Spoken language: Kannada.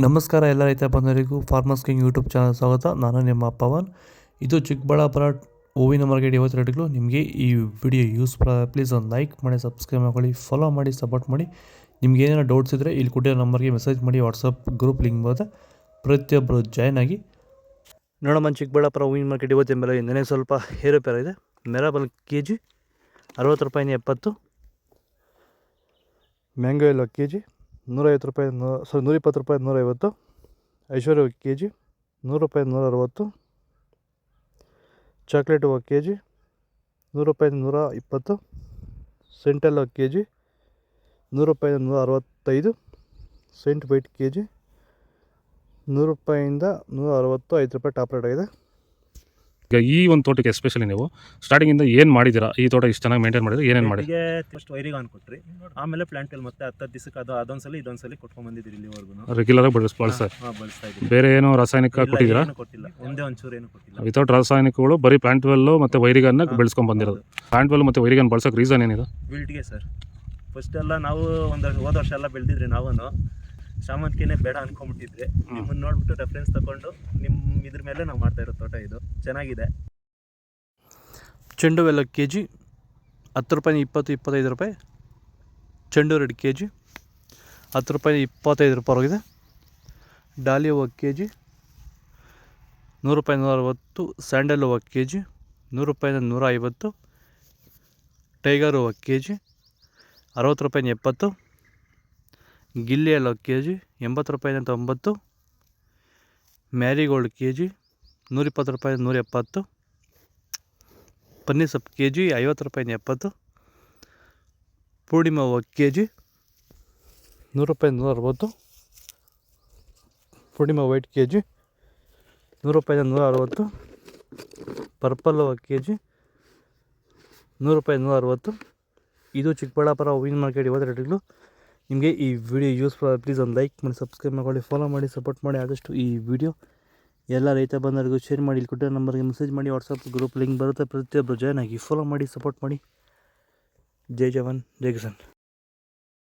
ನಮಸ್ಕಾರ ಎಲ್ಲ ರೈತ ಬಂಧುಗಳಿಗೂ ಫಾರ್ಮರ್ಸ್ ಕಿಂಗ್ ಯೂಟ್ಯೂಬ್ ಚಾನಲ್ ಸ್ವಾಗತ. ನಾನು ನಿಮ್ಮ ಪವನ್. ಇದು ಚಿಕ್ಕಬಳ್ಳಾಪುರ ಹೂವಿನ ಮಾರ್ಕೆಟ್ 50 ರೇಟ್ಗಳು. ನಿಮಗೆ ಈ ವಿಡಿಯೋ ಯೂಸ್ಫುಲ್ ಆದರೆ ಪ್ಲೀಸ್ ಒಂದು ಲೈಕ್ ಮಾಡಿ, ಸಬ್ಸ್ಕ್ರೈಬ್ ಮಾಡ್ಕೊಳ್ಳಿ, ಫಾಲೋ ಮಾಡಿ, ಸಪೋರ್ಟ್ ಮಾಡಿ. ನಿಮ್ಗೆ ಏನಾದ್ರು ಡೌಟ್ಸ್ ಇದ್ದರೆ ಇಲ್ಲಿ ಕೊಟ್ಟಿರೋ ನಂಬರ್ಗೆ ಮೆಸೇಜ್ ಮಾಡಿ. ವಾಟ್ಸಪ್ ಗ್ರೂಪ್ ಲಿಂಕ್ ಬರುತ್ತೆ, ಪ್ರತಿಯೊಬ್ಬರು ಜಾಯ್ನ್ ಆಗಿ. ನೋಡಮ್ಮ, ಚಿಕ್ಕಬಳ್ಳಾಪುರ ಹೂವಿನ ಮಾರ್ಕೆಟ್ ಇವತ್ತಿನ ಬೆಲೆ ಇಂದನೇ ಸ್ವಲ್ಪ ಏರುಪೇರು ಇದೆ. ಮೆರಾಬಲ್ kg 60 ರೂಪಾಯಿನ 70. ಮ್ಯಾಂಗೋ ಎಲ್ಲೋ kg 150 ರೂಪಾಯಿ, 120 ರೂಪಾಯಿ 150. ಐಶ್ವರ್ಯ kg 100 ರೂಪಾಯಿ 160. ಚಾಕ್ಲೇಟ್ ಹೂವು kg 100 ರೂಪಾಯಿ 120. ಸೆಂಟೆಲ್ಲೋ kg 100 ರೂಪಾಯಿ 165. ಸೆಂಟ್ ವೈಟ್ kg 100 ರೂಪಾಯಿಂದ 165 ರೂಪಾಯಿ ಟಾಪ್ ರೇಟ್ ಆಗಿದೆ. ಈಗ ಈ ಒಂದು ತೋಟಕ್ಕೆ ಎಸ್ಪೆಷಲಿ ನೀವು ಸ್ಟಾರ್ಟಿಂಗಿಂದ ಏನು ಮಾಡಿದ್ದೀರಾ? ಈ ತೋಟ ಇಷ್ಟು ಚೆನ್ನಾಗಿ ಮೇಂಟೈನ್ ಮಾಡಿದ್ರೆ ಏನೇನು ಮಾಡಿ? ಫಸ್ಟ್ ವೈರಿಗೆ ಕೊಟ್ರಿ, ಆಮೇಲೆ ಪ್ಲಾಂಟ್ ಮತ್ತೆ 10 ದಿವಸಕ್ಕೆ ಅದೊಂದ್ಸಲಿ ಇದೊಂದ್ಸಲಿ ಕೊಟ್ಕೊಂಡ್ ಬಂದಿದ್ದೀರಿ. ಇಲ್ಲಿವರೆಗೂ ರೆಗ್ಯುಲರ್ ಆಗಿ ಬಳಸ್ತಾ ಇದ್ದೀವಿ. ಬೇರೆ ಏನೋ ರಾಸಾಯನಿಕ ಕೊಟ್ಟಿದ್ದೀರಾ? ಕೊಟ್ಟಿಲ್ಲ, ಒಂದೇ ಒಂಚೂರು ಏನು ಕೊಟ್ಟಿಲ್ಲ. ವಿತೌಟ್ ರಾಸಾಯನಿಕಗಳು ಬರೀ ಪ್ಲಾಂಟ್ ವೆಲ್ಲು ಮತ್ತು ವೈರಿಗನ್ನ ಬೆಳೆಸ್ಕೊಂಡು ಬಂದಿರೋದು. ಪ್ಲಾಂಟ್ ವೆಲ್ ಮತ್ತು ವೈರಿಗನ್ ಬಳಸೋಕೆ ರೀಸನ್ ಏನಿದೆ? ವಿಲ್ಟ್ಗೆ ಸರ್. ಫಸ್ಟ್ ಎಲ್ಲ ನಾವು ಹೋದ ವರ್ಷ ಎಲ್ಲ ಬೆಳೆದಿದ್ರಿ. ನಾವು ಶಾಮಂತಿಗೆನೇ ಬೇಡ ಅನ್ಕೊಂಡ್ಬಿಟ್ಟಿದ್ರಿ. ನಿಮ್ಮನ್ನು ನೋಡ್ಬಿಟ್ಟು ರೆಫರೆನ್ಸ್ ತಗೊಂಡು ನಿಮ್ಮ ಇದ್ರ ಮೇಲೆ ನಾವು ಮಾಡ್ತಾ ಇರೋ ತೋಟ ಇದು ಚೆನ್ನಾಗಿದೆ. ಚೆಂಡು ಎಲ್ಲ kg 10 ರೂಪಾಯಿ 20-25 ರೂಪಾಯಿ. ಚೆಂಡು ರೆಡ್ kg 10 ರೂಪಾಯಿ 25 ರೂಪಾಯಿ. ಡಾಲಿ ಹೂವು kg 100 ರೂಪಾಯಿ 160. ಸ್ಯಾಂಡಲ್ ಹೂವು kg 100 ರೂಪಾಯಿ 150. ಟೈಗರ್ ಹೂವು kg 60 ರೂಪಾಯಿ 70. ಗಿಲ್ಲಿ ಎಲ್ಲ kg 80 ರೂಪಾಯಿ 90. ಮ್ಯಾರಿಗೋಲ್ಡ್ kg 120 ರೂಪಾಯಿ 170. ಪನ್ನೀರ್ ಸೊಪ್ಪು kg 50 ರೂಪಾಯಿ 70. ಪೂರ್ಣಿಮಾ ಹೂವು kg 100 ರೂಪಾಯಿ 160. ಪೂರ್ಣಿಮಾ ವೈಟ್ kg 100 ರೂಪಾಯಿ 160. ಪರ್ಪಲ್ ಹೂವು kg 100 ರೂಪಾಯಿ 160. ಇದು ಚಿಕ್ಕಬಳ್ಳಾಪುರ ಹೂವಿನ ಮಾರ್ಕೆಟ್ 50 ರೇಟ್ಗಳು. ನಿಮಗೆ ಈ ವಿಡಿಯೋ ಯೂಸ್ಫುಲ್ ಪ್ಲೀಸ್ ಒಂದು ಲೈಕ್ ಮಾಡಿ, ಸಬ್ಸ್ಕ್ರೈಬ್ ಮಾಡ್ಕೊಳ್ಳಿ, ಫಾಲೋ ಮಾಡಿ, ಸಪೋರ್ಟ್ ಮಾಡಿ. ಆದಷ್ಟು ಈ ವಿಡಿಯೋ ಎಲ್ಲ ರೈತ ಬಂದವರಿಗೂ ಶೇರ್ ಮಾಡಿ. ಇಲ್ಲಿ ಕೊಟ್ಟಿರೋ ನಂಬರ್ಗೆ ಮೆಸೇಜ್ ಮಾಡಿ. ವಾಟ್ಸಪ್ ಗ್ರೂಪ್ ಲಿಂಕ್ ಬರುತ್ತೆ, ಪ್ರತಿಯೊಬ್ಬರು ಜಾಯ್ನ್ ಆಗಿ, ಫಾಲೋ ಮಾಡಿ, ಸಪೋರ್ಟ್ ಮಾಡಿ. ಜೈ ಜವಾನ್ ಜೈ ಕಿಸಾನ್.